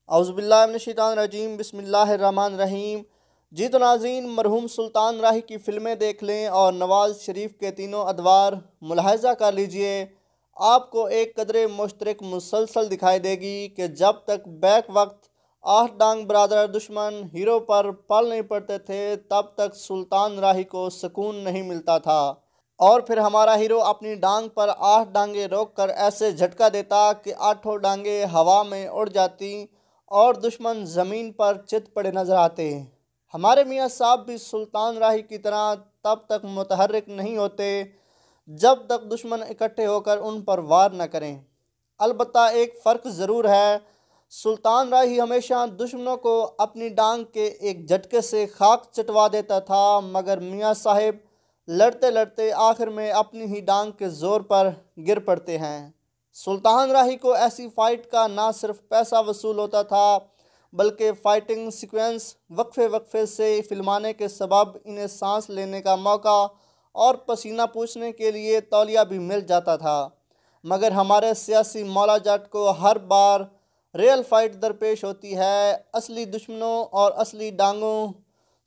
اعوذ باللہ من الشیطان الرجیم، بسم اللہ الرحمن الرحیم۔ جی تو ناظرین، مرحوم سلطان راہی کی فلمیں دیکھ لیں اور نواز شریف کے تینوں ادوار ملاحظہ کر لیجئے۔ آپ کو ایک قدرے مشترک مسلسل دکھائی دے گی کہ جب تک بیک وقت 8 ڈانگ برادر دشمن ہیرو پر پل نہیں پڑتے تھے تب تک سلطان راہی کو سکون نہیں ملتا تھا، اور پھر ہمارا ہیرو اپنی ڈانگ پر 8 ڈانگیں روک کر ایسے جھٹکا دیتا کہ 8 ڈانگیں ہوا میں اڑ جاتی اور دشمن زمین پر چت پڑے نظر آتے۔ ہمارے میاں صاحب بھی سلطان راہی کی طرح تب تک متحرک نہیں ہوتے جب تک دشمن اکٹھے ہو کر ان پر وار نہ کریں۔ البتہ ایک فرق ضرور ہے، سلطان راہی ہمیشہ دشمنوں کو اپنی ڈانگ کے ایک جھٹکے سے خاک چٹوا دیتا تھا، مگر میاں صاحب لڑتے لڑتے آخر میں اپنی ہی ڈانگ کے زور پر گر پڑتے ہیں۔ سلطان راہی کو ایسی فائٹ کا نہ صرف پیسہ وصول ہوتا تھا بلکہ فائٹنگ سیکوینس وقفے وقفے سے فلمانے کے سبب انہیں سانس لینے کا موقع اور پسینہ پوچھنے کے لیے تولیہ بھی مل جاتا تھا، مگر ہمارے سیاسی مولا جٹ کو ہر بار ریئل فائٹ درپیش ہوتی ہے، اصلی دشمنوں اور اصلی ڈانگوں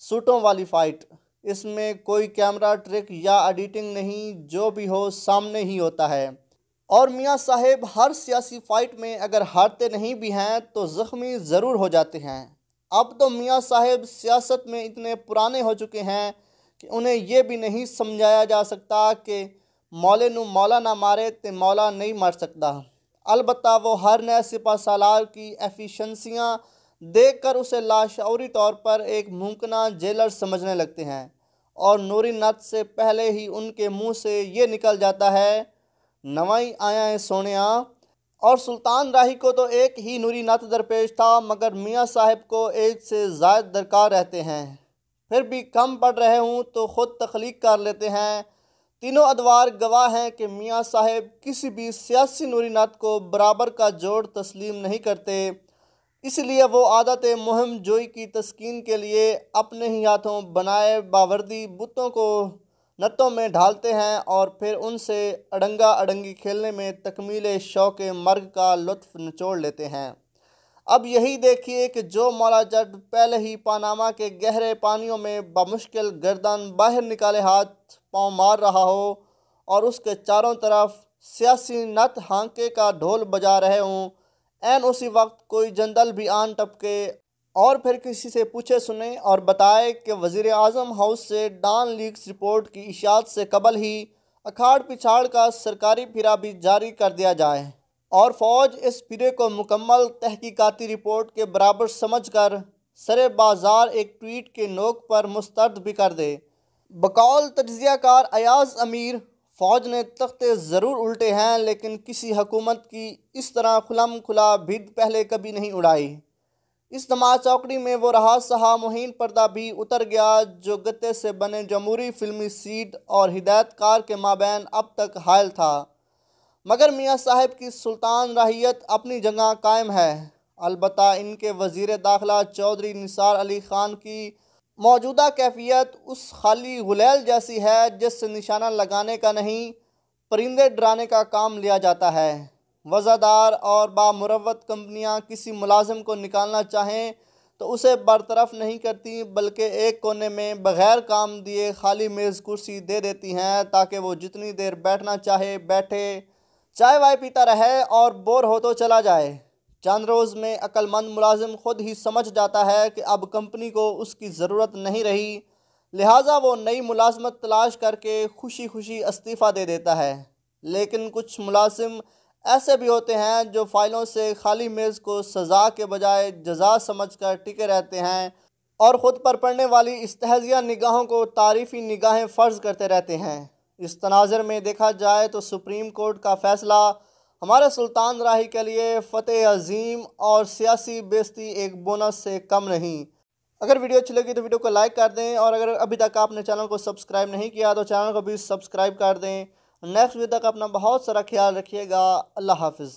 سوٹوں والی فائٹ۔ اس میں کوئی کیمرہ ٹرک یا ایڈیٹنگ نہیں، جو بھی ہو سامنے ہی ہوتا ہے، اور میاں صاحب ہر سیاسی فائٹ میں اگر ہارتے نہیں بھی ہیں تو زخمی ضرور ہو جاتے ہیں۔ اب تو میاں صاحب سیاست میں اتنے پرانے ہو چکے ہیں کہ انہیں یہ بھی نہیں سمجھایا جا سکتا کہ مولے نو مولا نہ مارے تے مولا نہیں مار سکتا۔ البتہ وہ ہر نئے سپہ سالار کی ایفیشنسیاں دیکھ کر اسے لاشعوری طور پر ایک ممکنہ جیلر سمجھنے لگتے ہیں، اور نوری نت سے پہلے ہی ان کے منہ سے یہ نکل جاتا ہے، نوائی آیا ہے سونیاں۔ اور سلطان راہی کو تو ایک ہی نوری نت درپیش تھا، مگر میاں صاحب کو ایک سے زائد درکار رہتے ہیں، پھر بھی کم پڑ رہے ہوں تو خود تخلیق کر لیتے ہیں۔ تینوں ادوار گواہ ہیں کہ میاں صاحب کسی بھی سیاسی نوری نت کو برابر کا جوڑ تسلیم نہیں کرتے، اس لیے وہ عادت مہم جوئی کی تسکین کے لیے اپنے ہی ہاتھوں بنائے باوردی بتوں کو نتوں میں ڈھالتے ہیں اور پھر ان سے اڑنگا اڑنگی کھیلنے میں تکمیل شوق مرگ کا لطف نچوڑ لیتے ہیں۔ اب یہی دیکھیے کہ جو مولا جٹ پہلے ہی پاناما کے گہرے پانیوں میں بمشکل گردن باہر نکالے ہاتھ پاؤں مار رہا ہو اور اس کے چاروں طرف سیاسی نت ہانکے کا ڈھول بجا رہے ہوں، عین اسی وقت کوئی جندل بھی آن ٹپکے اور پھر کسی سے پوچھے سنے اور بتائے کہ وزیر اعظم ہاؤس سے ڈان لیکس رپورٹ کی اشاعت سے قبل ہی اکھاڑ پچھاڑ کا سرکاری پھیرا بھی جاری کر دیا جائے، اور فوج اس پھیرے کو مکمل تحقیقاتی رپورٹ کے برابر سمجھ کر سرے بازار ایک ٹویٹ کے نوک پر مسترد بھی کر دے۔ بقول تجزیہ کار ایاز امیر، فوج نے تختے ضرور الٹے ہیں لیکن کسی حکومت کی اس طرح کھلم کھلا بھید پہلے کبھی نہیں اڑائی۔ اس دماغ چوکڑی میں وہ رہا سہا مہین پردہ بھی اتر گیا جو گتے سے بنے جمہوری فلمی سیٹ اور ہدایت کار کے مابین اب تک حائل تھا، مگر میاں صاحب کی سلطان راہیت اپنی جگہ قائم ہے۔ البتہ ان کے وزیر داخلہ چودھری نثار علی خان کی موجودہ کیفیت اس خالی غلیل جیسی ہے جس سے نشانہ لگانے کا نہیں، پرندے ڈرانے کا کام لیا جاتا ہے۔ وزادار اور بامروت کمپنیاں کسی ملازم کو نکالنا چاہیں تو اسے برطرف نہیں کرتی بلکہ ایک کونے میں بغیر کام دیے خالی میز کرسی دے دیتی ہیں تاکہ وہ جتنی دیر بیٹھنا چاہے بیٹھے، چائے وائے پیتا رہے اور بور ہو تو چلا جائے۔ چند روز میں عقل مند ملازم خود ہی سمجھ جاتا ہے کہ اب کمپنی کو اس کی ضرورت نہیں رہی، لہٰذا وہ نئی ملازمت تلاش کر کے خوشی خوشی استعفیٰ دے دیتا ہے۔ لیکن کچھ ملازم ایسے بھی ہوتے ہیں جو فائلوں سے خالی میز کو سزا کے بجائے جزا سمجھ کر ٹکے رہتے ہیں اور خود پر پڑنے والی استہزیہ نگاہوں کو تعریفی نگاہیں فرض کرتے رہتے ہیں۔ اس تناظر میں دیکھا جائے تو سپریم کورٹ کا فیصلہ ہمارے سلطان راہی کے لیے فتح عظیم اور سیاسی بیزتی ایک بونس سے کم نہیں۔ اگر ویڈیو اچھی لگی تو ویڈیو کو لائک کر دیں، اور اگر ابھی تک آپ نے چینل کو سبسکرائب نہیں کیا تو چینل کو بھی سبسکرائب کر دیں۔ نیکسٹ ویڈیو تک اپنا بہت سارا خیال رکھیے گا۔ اللہ حافظ۔